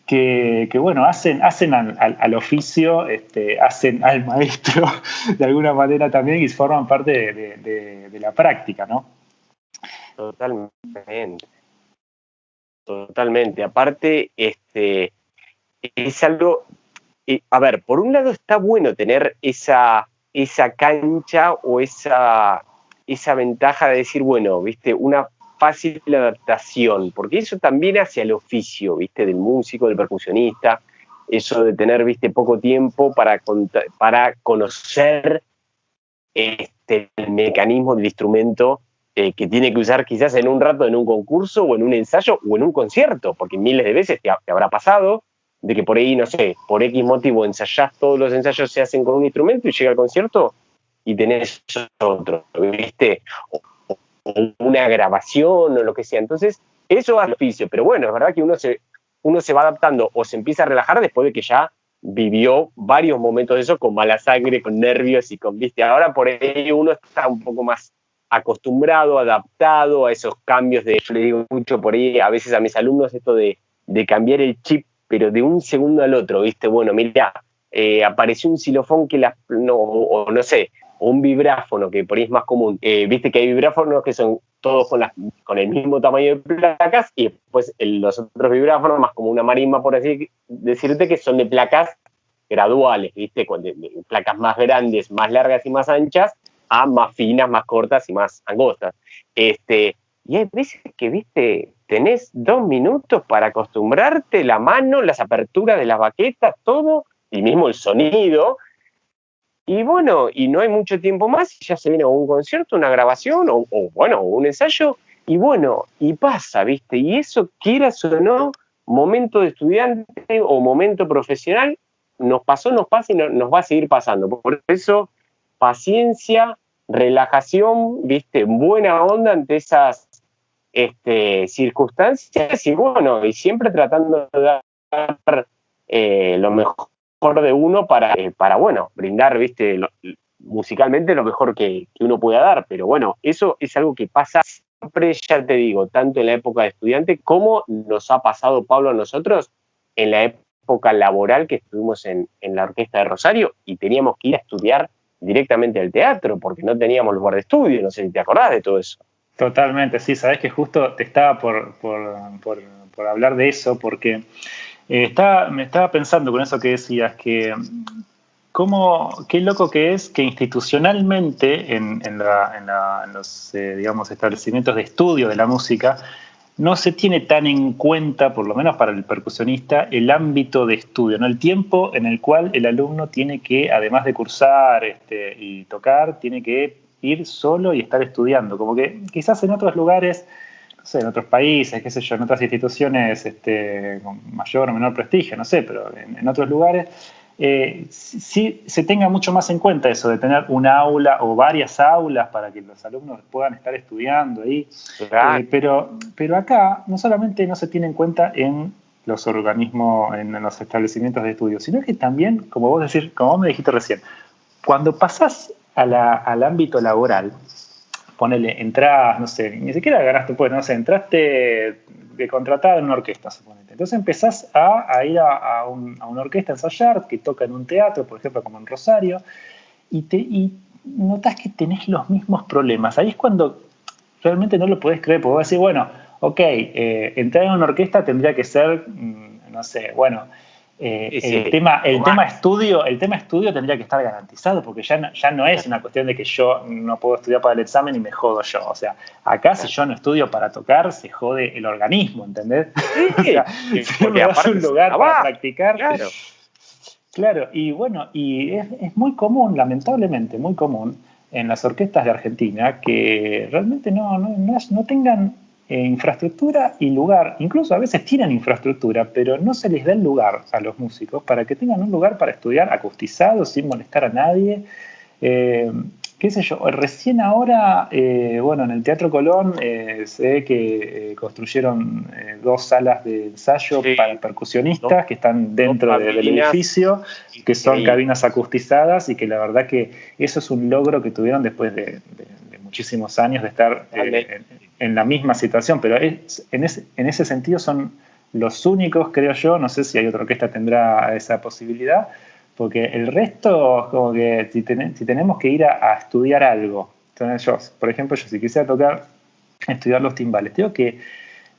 que bueno, hacen al oficio, hacen al maestro de alguna manera también y forman parte de la práctica, ¿no? Totalmente. Aparte, es algo... a ver, por un lado está bueno tener esa cancha o esa ventaja de decir, bueno, viste, una fácil adaptación, porque eso también hace al oficio, viste, del músico, del percusionista, eso de tener, viste, poco tiempo para conocer el mecanismo del instrumento que tiene que usar quizás en un rato en un concurso o en un ensayo o en un concierto, porque miles de veces te habrá pasado de que por ahí, no sé, por X motivo ensayás, todos los ensayos se hacen con un instrumento y llega al concierto y tenés otro, ¿viste? O una grabación o lo que sea. Entonces, eso es al oficio, pero bueno, es verdad que uno se va adaptando o se empieza a relajar después de que ya vivió varios momentos de eso con mala sangre, con nervios y con, ¿viste? Ahora por ahí uno está un poco más acostumbrado, adaptado a esos cambios yo le digo mucho por ahí a veces a mis alumnos esto de cambiar el chip pero de un segundo al otro, ¿viste? Bueno, mira, apareció un xilofón que no sé, o un vibráfono, que por ahí es más común. Viste que hay vibráfonos que son todos con el mismo tamaño de placas, y después los otros vibráfonos, más como una marimba, por así decirte, que son de placas graduales, ¿viste? De placas más grandes, más largas y más anchas, a más finas, más cortas y más angostas. Y hay veces que, viste, tenés 2 minutos para acostumbrarte, la mano, las aperturas de las baquetas, todo, y mismo el sonido. Y bueno, y no hay mucho tiempo más, y ya se viene un concierto, una grabación, o bueno, un ensayo, y bueno, y pasa, ¿viste? Y eso, quieras o no, momento de estudiante o momento profesional, nos pasó, nos pasa y nos va a seguir pasando. Por eso, paciencia, relajación, ¿viste? Buena onda ante esas circunstancias, y bueno, y siempre tratando de dar lo mejor de uno para bueno, brindar, viste, musicalmente lo mejor que uno pueda dar, pero bueno, eso es algo que pasa siempre, ya te digo, tanto en la época de estudiante como nos ha pasado, Pablo, a nosotros en la época laboral que estuvimos en la Orquesta de Rosario y teníamos que ir a estudiar directamente al teatro porque no teníamos lugar de estudio, no sé si te acordás de todo eso. Totalmente, sí, sabés que justo te estaba por hablar de eso, porque me estaba pensando con eso que decías, que qué loco que es que institucionalmente en los digamos, establecimientos de estudio de la música no se tiene tan en cuenta, por lo menos para el percusionista, el ámbito de estudio, ¿no? El tiempo en el cual el alumno tiene que, además de cursar y tocar, tiene que ir solo y estar estudiando. Como que quizás en otros lugares, no sé, en otros países, qué sé yo, en otras instituciones con mayor o menor prestigio, no sé, pero en otros lugares sí se tenga mucho más en cuenta eso de tener una aula o varias aulas para que los alumnos puedan estar estudiando ahí. Pero acá no solamente no se tiene en cuenta en los organismos, en los establecimientos de estudio, sino que también, como vos me dijiste recién, cuando pasás al ámbito laboral, ponele, entrás, no sé, ni siquiera ganaste, pues, no sé, entraste de contratada en una orquesta, suponete. Entonces empezás a ir a una orquesta a ensayar, que toca en un teatro, por ejemplo, como en Rosario, y notás que tenés los mismos problemas. Ahí es cuando realmente no lo podés creer, porque vos decís, bueno, ok, entrar en una orquesta tendría que ser, no sé, bueno, el tema estudio tendría que estar garantizado, porque ya no es una cuestión de que yo no puedo estudiar para el examen y me jodo yo. O sea, acá si yo no estudio para tocar, se jode el organismo, ¿entendés? O sea, si no me das un lugar para practicar. Claro, y bueno, y es muy común, lamentablemente, muy común en las orquestas de Argentina que realmente no tengan infraestructura y lugar. Incluso a veces tienen infraestructura, pero no se les da el lugar a los músicos para que tengan un lugar para estudiar acustizado, sin molestar a nadie. Qué sé yo, recién ahora, bueno, en el Teatro Colón se ve que construyeron 2 salas de ensayo para percusionistas que están dentro del edificio, que son cabinas acustizadas, y que la verdad que eso es un logro que tuvieron después de muchísimos años de estar en la misma situación, pero en ese sentido son los únicos, creo yo, no sé si hay otra orquesta que tendrá esa posibilidad, porque el resto, como que si tenemos que ir a estudiar algo, entonces por ejemplo, si quisiera estudiar los timbales, tengo que,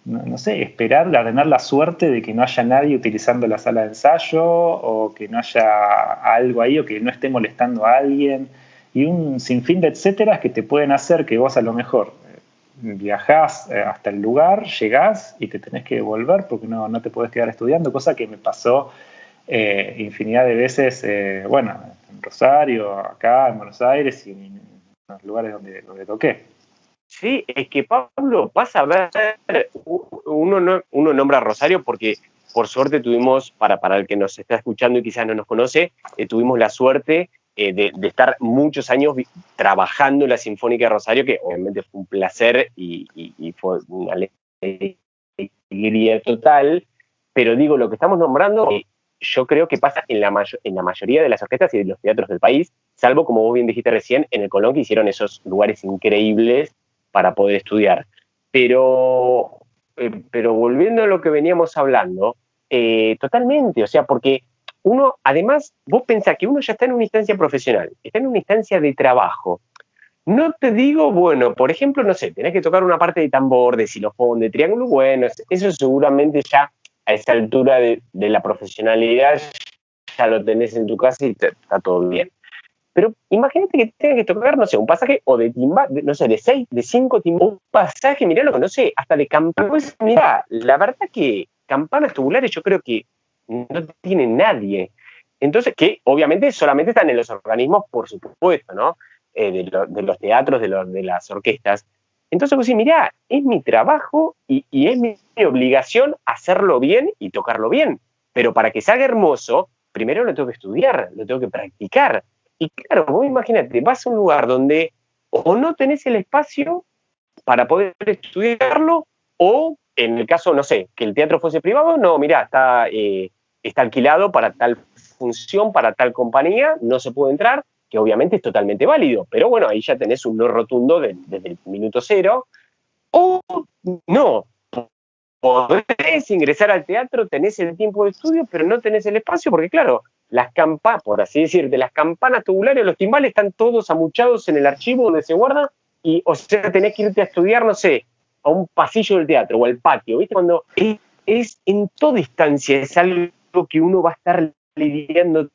no sé, esperar a tener la suerte de que no haya nadie utilizando la sala de ensayo, o que no haya algo ahí, o que no esté molestando a alguien, y un sinfín de etcéteras que te pueden hacer que vos a lo mejor viajás hasta el lugar, llegás y te tenés que volver porque no te podés quedar estudiando, cosa que me pasó infinidad de veces, bueno, en Rosario, acá, en Buenos Aires y en los lugares donde toqué. Sí, es que Pablo, vas a ver, uno nombra a Rosario porque por suerte tuvimos, para el que nos está escuchando y quizás no nos conoce, tuvimos la suerte de estar muchos años trabajando en la Sinfónica de Rosario, que obviamente fue un placer y fue una alegría total, pero digo, lo que estamos nombrando, yo creo que pasa en la mayoría de las orquestas y de los teatros del país, salvo, como vos bien dijiste recién, en el Colón, que hicieron esos lugares increíbles para poder estudiar. Pero volviendo a lo que veníamos hablando, totalmente, o sea, porque uno, además, vos pensás que uno ya está en una instancia profesional, está en una instancia de trabajo. No te digo, bueno, por ejemplo, no sé, tenés que tocar una parte de tambor, de xilofón, de triángulo, bueno, eso seguramente ya a esa altura de la profesionalidad ya lo tenés en tu casa y está todo bien. Pero imagínate que tengas que tocar, no sé, un pasaje o de timba, no sé, de 6, de 5 timbales, un pasaje, mirá lo que no sé, hasta de campanas. Mirá, la verdad que campanas tubulares yo creo que no tiene nadie. Entonces, que obviamente solamente están en los organismos, por supuesto, ¿no? De los teatros, de las orquestas. Entonces, pues sí, mirá, es mi trabajo y es mi obligación hacerlo bien y tocarlo bien. Pero para que salga hermoso, primero lo tengo que estudiar, lo tengo que practicar. Y claro, vos imagínate, vas a un lugar donde o no tenés el espacio para poder estudiarlo, o en el caso, no sé, que el teatro fuese privado, no, mirá, está alquilado para tal función, para tal compañía, no se puede entrar, que obviamente es totalmente válido, pero bueno, ahí ya tenés un no rotundo desde el minuto cero, o no, podés ingresar al teatro, tenés el tiempo de estudio, pero no tenés el espacio, porque claro, las campanas, por así decir, de las campanas tubulares, los timbales están todos amuchados en el archivo donde se guarda, y o sea, tenés que irte a estudiar, no sé, a un pasillo del teatro o al patio, ¿viste? Cuando es en toda instancia, es algo que uno va a estar lidiando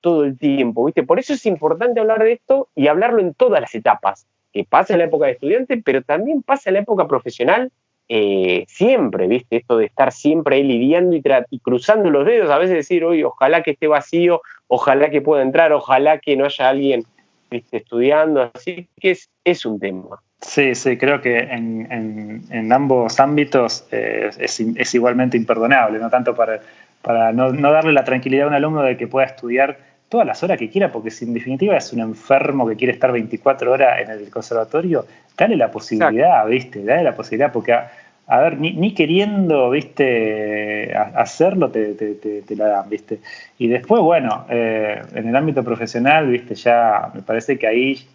todo el tiempo, ¿viste? Por eso es importante hablar de esto y hablarlo en todas las etapas, que pasa en la época de estudiante, pero también pasa en la época profesional, siempre, ¿viste? Esto de estar siempre ahí lidiando y cruzando los dedos, a veces decir, oye, ojalá que esté vacío, ojalá que pueda entrar, ojalá que no haya alguien, ¿viste? Estudiando, así que es un tema. Sí, sí, creo que en ambos ámbitos es igualmente imperdonable, no tanto para no darle la tranquilidad a un alumno de que pueda estudiar todas las horas que quiera, porque si en definitiva es un enfermo que quiere estar 24 horas en el conservatorio, dale la posibilidad, exacto, ¿viste? Dale la posibilidad, porque a ver, ni queriendo, ¿viste? Hacerlo te la dan, ¿viste? Y después, bueno, en el ámbito profesional, ¿viste? Ya me parece que ahí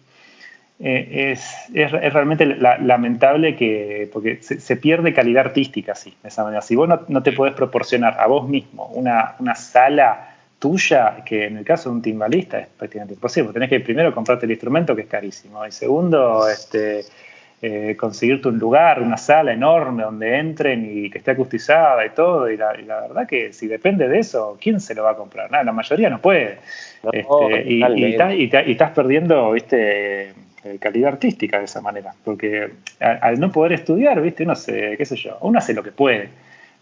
es realmente lamentable porque se pierde calidad artística así, de esa manera. Si vos no te podés proporcionar a vos mismo una sala tuya, que en el caso de un timbalista es prácticamente imposible. Tenés que primero comprarte el instrumento, que es carísimo, y segundo, conseguirte un lugar, una sala enorme donde entren y que esté acustizada y todo, y la verdad que si depende de eso, ¿quién se lo va a comprar? Nada, la mayoría no puede. Y estás perdiendo, ¿viste? Calidad artística de esa manera, porque al no poder estudiar, ¿viste? No sé, qué sé yo, uno hace lo que puede,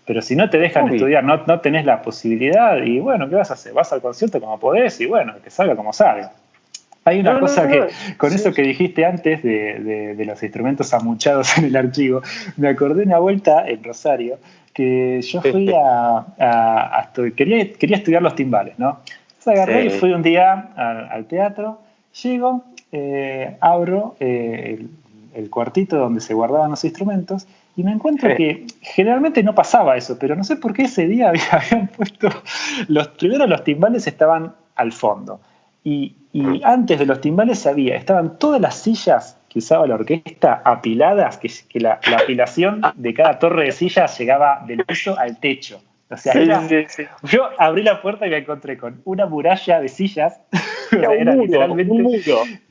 pero si no te dejan estudiar, no tenés la posibilidad, y bueno, ¿qué vas a hacer? Vas al concierto como podés y bueno, que salga como salga. Hay una cosa que, con eso que dijiste antes de los instrumentos amuchados en el archivo, me acordé una vuelta en Rosario, que yo fui quería estudiar los timbales, ¿no? Entonces agarré y fui un día al teatro, llego, abro el cuartito donde se guardaban los instrumentos y me encuentro que generalmente no pasaba eso, pero no sé por qué ese día habían puesto, primero los timbales estaban al fondo y antes de los timbales estaban todas las sillas que usaba la orquesta apiladas, que la apilación de cada torre de sillas llegaba del piso al techo. O sea, yo abrí la puerta y me encontré con una muralla de sillas. Era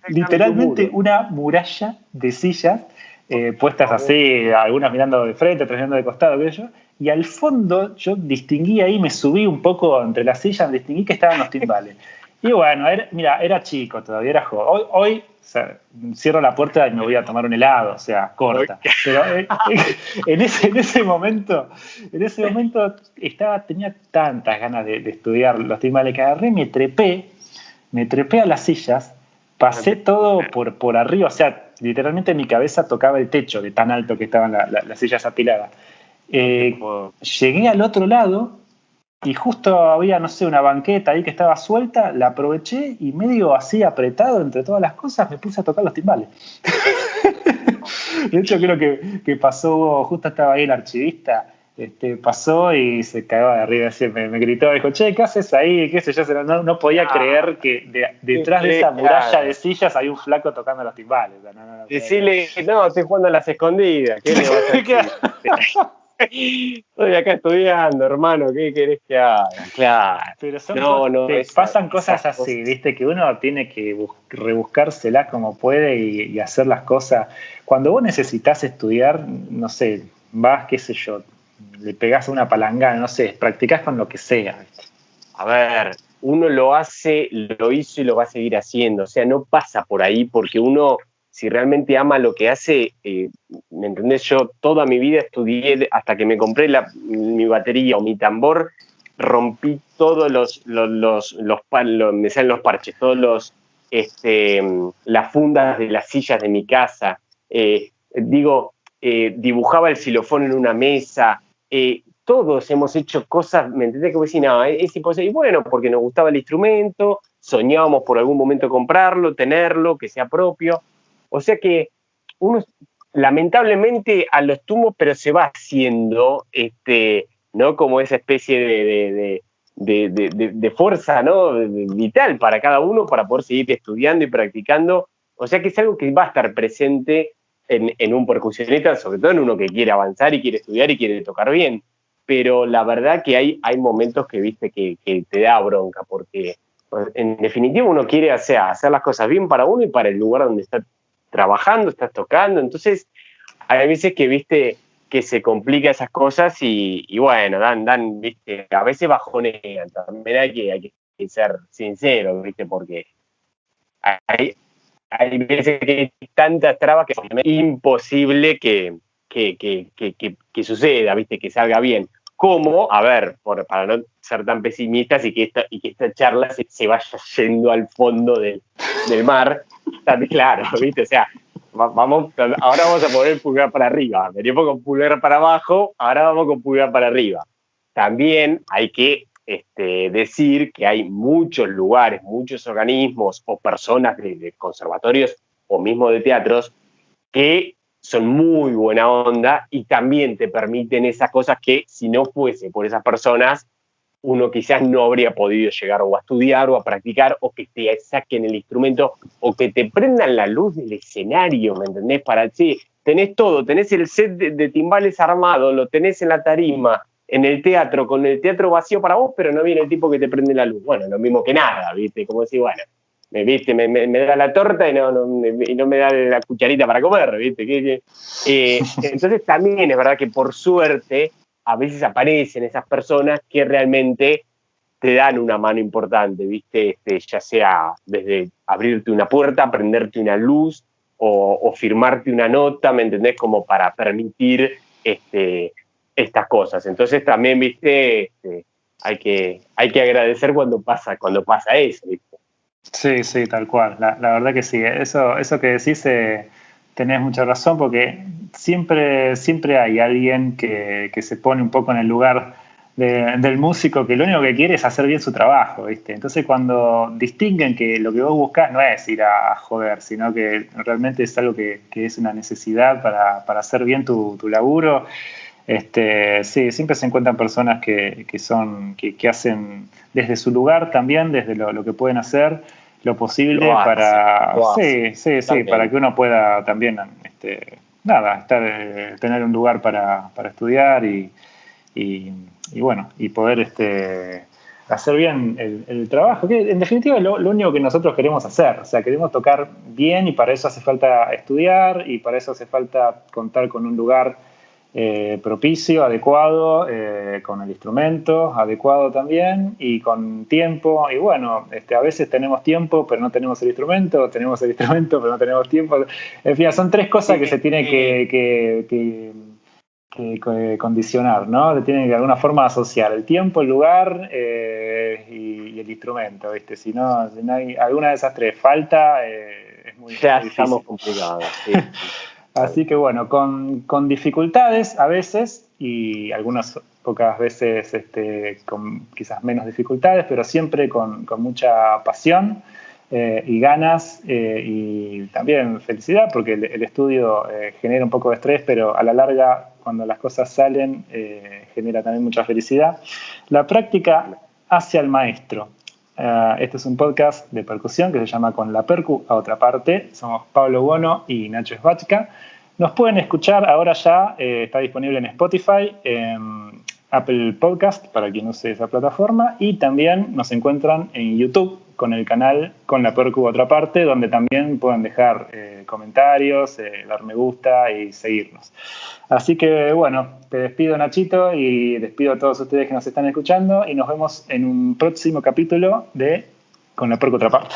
literalmente una muralla de sillas puestas así, algunas mirando de frente, otras mirando de costado, qué sé yo. Y al fondo yo distinguí ahí, me subí un poco entre las sillas, distinguí que estaban los timbales. Y bueno, era chico todavía, era joven. Hoy o sea, cierro la puerta y me voy a tomar un helado, o sea, corta. Pero en ese momento tenía tantas ganas de estudiar los timbales que agarré, me trepé a las sillas, pasé todo por arriba, o sea, literalmente mi cabeza tocaba el techo de tan alto que estaban las sillas apiladas. Llegué al otro lado y justo había, no sé, una banqueta ahí que estaba suelta, la aproveché y medio así apretado entre todas las cosas me puse a tocar los timbales. De hecho, creo que pasó, justo estaba ahí el archivista, pasó y se cagaba de arriba, me gritó, dijo, che, ¿qué haces ahí? ¿Qué sé yo? No podía creer que detrás de esa muralla de sillas hay un flaco tocando los timbales. Decirle, no, estoy jugando a las escondidas. ¿Qué le vas a decir? Estoy acá estudiando, hermano, ¿qué querés que haga? Claro. Pero pasan cosas así, ¿viste? Que uno tiene que rebuscárselas como puede y hacer las cosas. Cuando vos necesitas estudiar, no sé, vas, qué sé yo, le pegás una palangana, no sé, practicás con lo que sea, ¿viste? A ver, uno lo hace, lo hizo y lo va a seguir haciendo. O sea, no pasa por ahí porque uno, si realmente ama lo que hace, ¿me entendés? Yo toda mi vida estudié, hasta que me compré mi batería o mi tambor, rompí todos me salen los parches, todos las fundas de las sillas de mi casa. Dibujaba el xilofón en una mesa. Todos hemos hecho cosas, ¿me entendés? Que vos decís, no, es imposible. Y bueno, porque nos gustaba el instrumento, soñábamos por algún momento comprarlo, tenerlo, que sea propio. O sea que uno, lamentablemente, a los tumbos, pero se va haciendo, ¿no? Como esa especie de fuerza, ¿no? Vital para cada uno para poder seguir estudiando y practicando. O sea que es algo que va a estar presente en un percusionista, sobre todo en uno que quiere avanzar y quiere estudiar y quiere tocar bien. Pero la verdad que hay momentos que, viste, que te da bronca, porque en definitiva uno quiere hacer las cosas bien para uno y para el lugar donde está trabajando, está tocando. Entonces, hay veces que, viste, que se complica esas cosas y bueno, viste, a veces bajonean. También hay que ser sincero, viste, porque hay veces que hay tantas trabas que es imposible que suceda, viste, que salga bien. ¿Cómo? A ver, para no ser tan pesimistas y que esta charla se vaya yendo al fondo del mar, también, claro, viste, o sea, ahora vamos a poner el pulgar para arriba, venimos con pulgar para abajo, ahora vamos con pulgar para arriba. También hay que decir que hay muchos lugares, muchos organismos o personas de conservatorios o mismo de teatros que son muy buena onda y también te permiten esas cosas que si no fuese por esas personas, uno quizás no habría podido llegar o a estudiar o a practicar o que te saquen el instrumento o que te prendan la luz del escenario, ¿me entendés? Sí, tenés todo, tenés el set de timbales armado, lo tenés en la tarima, en el teatro, con el teatro vacío para vos, pero no viene el tipo que te prende la luz. Bueno, lo mismo que nada, ¿viste? Como decir, bueno, me da la torta y no me da la cucharita para comer, ¿viste? Entonces también es verdad que por suerte a veces aparecen esas personas que realmente te dan una mano importante, ¿viste? Ya sea desde abrirte una puerta, prenderte una luz o firmarte una nota, ¿me entendés? Como para permitir estas cosas. Entonces también, ¿viste? Hay que agradecer cuando pasa eso, ¿viste? Sí, sí, tal cual. La verdad que sí. Eso que decís, tenés mucha razón, porque siempre hay alguien que se pone un poco en el lugar del músico, que lo único que quiere es hacer bien su trabajo, ¿viste? Entonces, cuando distinguen que lo que vos buscás no es ir a joder, sino que realmente es algo que es una necesidad para hacer bien tu laburo. Sí, siempre se encuentran personas que hacen desde su lugar también, desde lo que pueden hacer, lo posible para que uno pueda también tener un lugar para estudiar y bueno, y poder hacer bien el trabajo, que en definitiva es lo único que nosotros queremos hacer. O sea, queremos tocar bien y para eso hace falta estudiar y para eso hace falta contar con un lugar propicio, adecuado, con el instrumento adecuado también y con tiempo. Y bueno, a veces tenemos tiempo pero no tenemos el instrumento, tenemos el instrumento pero no tenemos tiempo. En fin, son tres cosas que se tienen que condicionar, ¿no? Se tienen que de alguna forma asociar el tiempo, el lugar y el instrumento, ¿viste? Si no hay alguna de esas tres falta, es muy difícil. Estamos complicados, sí. Así que bueno, con dificultades a veces y algunas pocas veces con quizás menos dificultades, pero siempre con mucha pasión y ganas y también felicidad, porque el estudio genera un poco de estrés, pero a la larga, cuando las cosas salen, genera también mucha felicidad. La práctica hace al maestro. Este es un podcast de percusión que se llama Con la Percu a otra parte. Somos Pablo Buono y Nacho Svachka. Nos pueden escuchar ahora ya, está disponible en Spotify, Apple Podcast, para quien use esa plataforma, y también nos encuentran en YouTube con el canal Con la Percu Otra Parte, donde también pueden dejar comentarios, dar me gusta y seguirnos. Así que bueno, te despido, Nachito, y despido a todos ustedes que nos están escuchando y nos vemos en un próximo capítulo de Con la Percu Otra Parte.